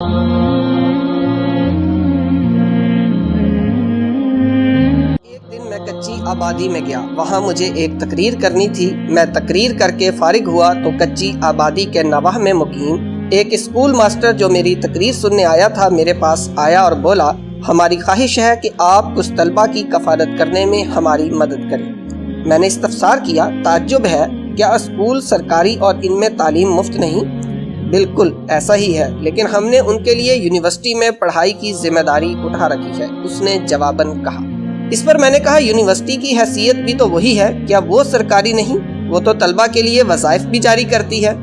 ایک دن میں کچی آبادی میں گیا، وہاں مجھے ایک تقریر کرنی تھی۔ میں تقریر کر کے فارغ ہوا تو کچی آبادی کے نواح میں مقیم ایک اسکول ماسٹر جو میری تقریر سننے آیا تھا میرے پاس آیا اور بولا، ہماری خواہش ہے کہ آپ کچھ طلبہ کی کفالت کرنے میں ہماری مدد کریں۔ میں نے استفسار کیا، تعجب ہے، کیا اسکول سرکاری اور ان میں تعلیم مفت نہیں؟ بالکل ایسا ہی ہے، لیکن ہم نے ان کے لیے یونیورسٹی میں پڑھائی کی ذمہ داری اٹھا رکھی ہے، اس نے جواباً کہا۔ اس پر میں نے کہا، یونیورسٹی کی حیثیت بھی تو وہی ہے، کیا وہ سرکاری نہیں؟ وہ تو طلبہ کے لیے وظائف بھی جاری کرتی ہے۔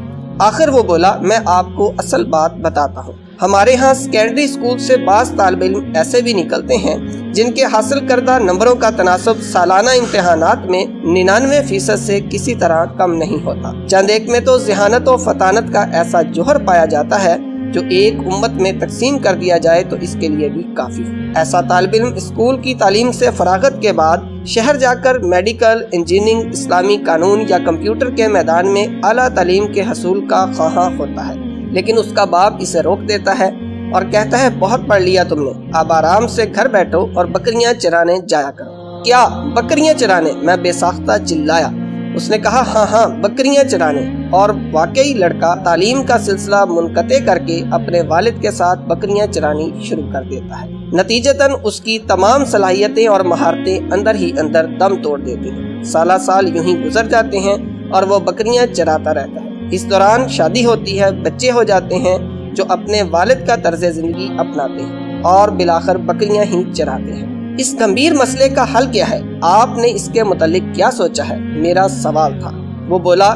آخر وہ بولا، میں آپ کو اصل بات بتاتا ہوں۔ ہمارے ہاں سیکنڈری اسکول سے بعض طالب علم ایسے بھی نکلتے ہیں جن کے حاصل کردہ نمبروں کا تناسب سالانہ امتحانات میں 99% سے کسی طرح کم نہیں ہوتا۔ چند ایک میں تو ذہانت و فطانت کا ایسا جوہر پایا جاتا ہے جو ایک امت میں تقسیم کر دیا جائے تو اس کے لیے بھی کافی۔ ایسا طالب علم اسکول کی تعلیم سے فراغت کے بعد شہر جا کر میڈیکل، انجینئرنگ، اسلامی قانون یا کمپیوٹر کے میدان میں اعلیٰ تعلیم کے حصول کا خواہاں ہوتا ہے، لیکن اس کا باپ اسے روک دیتا ہے اور کہتا ہے، بہت پڑھ لیا تم نے، اب آرام سے گھر بیٹھو اور بکریاں چرانے جایا کرو۔ کیا بکریاں چرانے؟ میں بے ساختہ چلایا۔ اس نے کہا، ہاں بکریاں چرانے، اور واقعی لڑکا تعلیم کا سلسلہ منقطع کر کے اپنے والد کے ساتھ بکریاں چرانی شروع کر دیتا ہے۔ نتیجتاً اس کی تمام صلاحیتیں اور مہارتیں اندر ہی اندر دم توڑ دیتی ہیں۔ سالہ سال یوں ہی گزر جاتے ہیں اور وہ بکریاں چراتا رہتا ہے۔ اس دوران شادی ہوتی ہے، بچے ہو جاتے ہیں جو اپنے والد کا طرز زندگی اپناتے ہیں اور بالآخر بکریاں ہی چراتے ہیں۔ اس گمبھیر مسئلے کا حل کیا ہے؟ آپ نے اس کے متعلق کیا سوچا ہے؟ میرا سوال تھا۔ وہ بولا،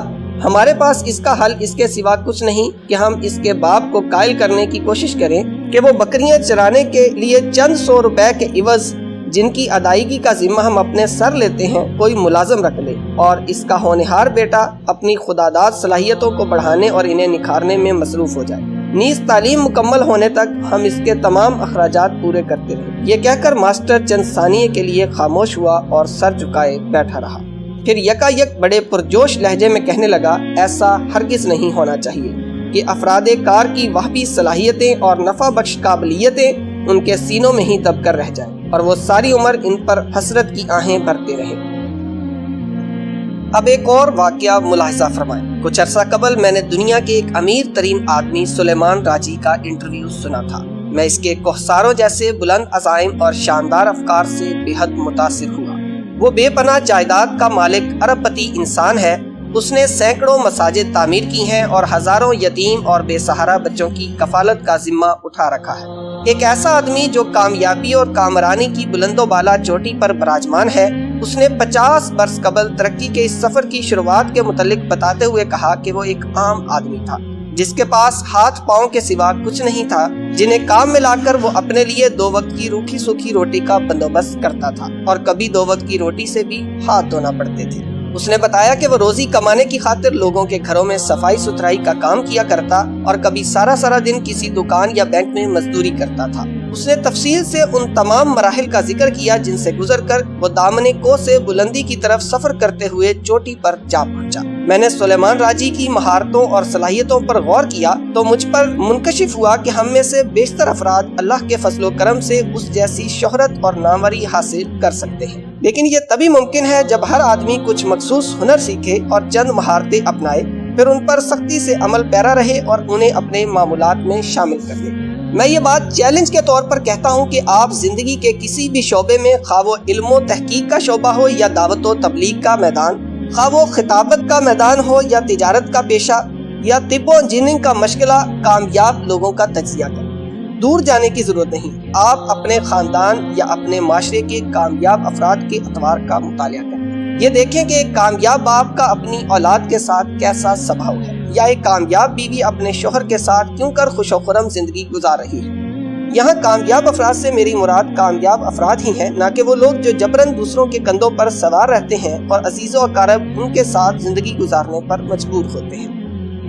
ہمارے پاس اس کا حل اس کے سوا کچھ نہیں کہ ہم اس کے باپ کو قائل کرنے کی کوشش کریں کہ وہ بکریاں چرانے کے لیے چند 100 روپے کے عوض جن کی ادائیگی کا ذمہ ہم اپنے سر لیتے ہیں کوئی ملازم رکھ لے، اور اس کا ہونہار بیٹا اپنی خداداد صلاحیتوں کو بڑھانے اور انہیں نکھارنے میں مصروف ہو جائے، نیز تعلیم مکمل ہونے تک ہم اس کے تمام اخراجات پورے کرتے رہیں۔ یہ کہہ کر ماسٹر چند ثانیے کے لیے خاموش ہوا اور سر جھکائے بیٹھا رہا، پھر یکایک بڑے پرجوش لہجے میں کہنے لگا، ایسا ہرگز نہیں ہونا چاہیے کہ افراد کار کی وہبی صلاحیتیں اور نفع بخش قابلیتیں ان کے سینوں میں ہی دب کر رہ جائیں اور وہ ساری عمر ان پر حسرت کی آہیں بھرتے رہیں۔ اب ایک اور واقعہ ملاحظہ فرمائیں۔ کچھ عرصہ قبل میں نے دنیا کے ایک امیر ترین آدمی سلیمان راجی کا انٹرویو سنا تھا۔ میں اس کے کوہساروں جیسے بلند عزائم اور شاندار افکار سے بے حد متاثر ہوا۔ وہ بے پناہ جائیداد کا مالک ارب پتی انسان ہے۔ اس نے سینکڑوں مساجد تعمیر کی ہیں اور ہزاروں یتیم اور بے سہارا بچوں کی کفالت کا ذمہ اٹھا رکھا ہے۔ ایک ایسا آدمی جو کامیابی اور کامرانی کی بلند و بالا چوٹی پر براجمان ہے، اس نے 50 برس قبل ترقی کے اس سفر کی شروعات کے متعلق بتاتے ہوئے کہا کہ وہ ایک عام آدمی تھا جس کے پاس ہاتھ پاؤں کے سوا کچھ نہیں تھا، جنہیں کام میں لا کر وہ اپنے لیے 2 وقت کی روکھی سوکھی روٹی کا بندوبست کرتا تھا، اور کبھی 2 وقت کی روٹی سے بھی ہاتھ دھونا پڑتے تھے۔ اس نے بتایا کہ وہ روزی کمانے کی خاطر لوگوں کے گھروں میں صفائی ستھرائی کا کام کیا کرتا اور کبھی سارا دن کسی دکان یا بینک میں مزدوری کرتا تھا۔ اس نے تفصیل سے ان تمام مراحل کا ذکر کیا جن سے گزر کر وہ دامن کوہ سے بلندی کی طرف سفر کرتے ہوئے چوٹی پر جا پہنچا۔ میں نے سلیمان راجی کی مہارتوں اور صلاحیتوں پر غور کیا تو مجھ پر منکشف ہوا کہ ہم میں سے بیشتر افراد اللہ کے فضل و کرم سے اس جیسی شہرت اور ناموری حاصل کر سکتے ہیں، لیکن یہ تبھی ممکن ہے جب ہر آدمی کچھ مخصوص ہنر سیکھے اور چند مہارتیں اپنائے، پھر ان پر سختی سے عمل پیرا رہے اور انہیں اپنے معمولات میں شامل کر لے۔ میں یہ بات چیلنج کے طور پر کہتا ہوں کہ آپ زندگی کے کسی بھی شعبے میں، خواہ وہ علم و تحقیق کا شعبہ ہو یا دعوت و تبلیغ کا میدان، خواہ وہ خطابت کا میدان ہو یا تجارت کا پیشہ یا طب و انجینئرنگ کا مشغلہ، کامیاب لوگوں کا تجزیہ کریں۔ دور جانے کی ضرورت نہیں، آپ اپنے خاندان یا اپنے معاشرے کے کامیاب افراد کے اطوار کا مطالعہ کریں۔ یہ دیکھیں کہ ایک کامیاب باپ کا اپنی اولاد کے ساتھ کیسا سبھاؤ ہے، یا ایک کامیاب بیوی اپنے شوہر کے ساتھ کیوں کر خوش و خرم زندگی گزار رہی ہے۔ یہاں کامیاب افراد سے میری مراد کامیاب افراد ہی ہیں، نہ کہ وہ لوگ جو جبراً دوسروں کے کندھوں پر سوار رہتے ہیں اور عزیز و اقارب ان کے ساتھ زندگی گزارنے پر مجبور ہوتے ہیں۔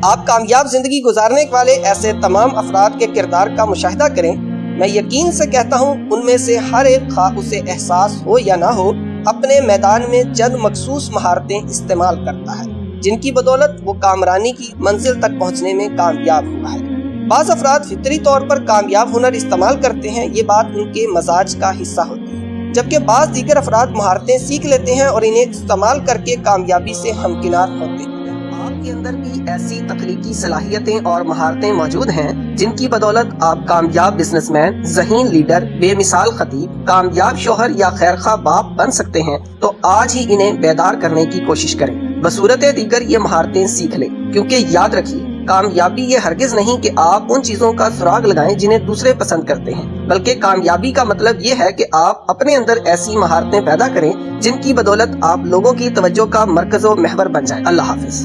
آپ کامیاب زندگی گزارنے والے ایسے تمام افراد کے کردار کا مشاہدہ کریں۔ میں یقین سے کہتا ہوں ان میں سے ہر ایک، خواہ اسے احساس ہو یا نہ ہو، اپنے میدان میں چند مخصوص مہارتیں استعمال کرتا ہے جن کی بدولت وہ کامرانی کی منزل تک پہنچنے میں کامیاب ہوا ہے۔ بعض افراد فطری طور پر کامیاب ہنر استعمال کرتے ہیں، یہ بات ان کے مزاج کا حصہ ہوتی ہے، جبکہ بعض دیگر افراد مہارتیں سیکھ لیتے ہیں اور انہیں استعمال کر کے کامیابی سے ہمکنار ہوتے ہیں۔ آپ کے اندر بھی ایسی تخلیقی صلاحیتیں اور مہارتیں موجود ہیں جن کی بدولت آپ کامیاب بزنس مین، ذہین لیڈر، بے مثال خطیب، کامیاب شوہر یا خیرخواہ باپ بن سکتے ہیں، تو آج ہی انہیں بیدار کرنے کی کوشش کریں۔ بصورت دیگر یہ مہارتیں سیکھ لیں، کیونکہ یاد رکھیے کامیابی یہ ہرگز نہیں کہ آپ ان چیزوں کا سراغ لگائیں جنہیں دوسرے پسند کرتے ہیں، بلکہ کامیابی کا مطلب یہ ہے کہ آپ اپنے اندر ایسی مہارتیں پیدا کریں جن کی بدولت آپ لوگوں کی توجہ کا مرکز و محور بن جائیں۔ اللہ حافظ۔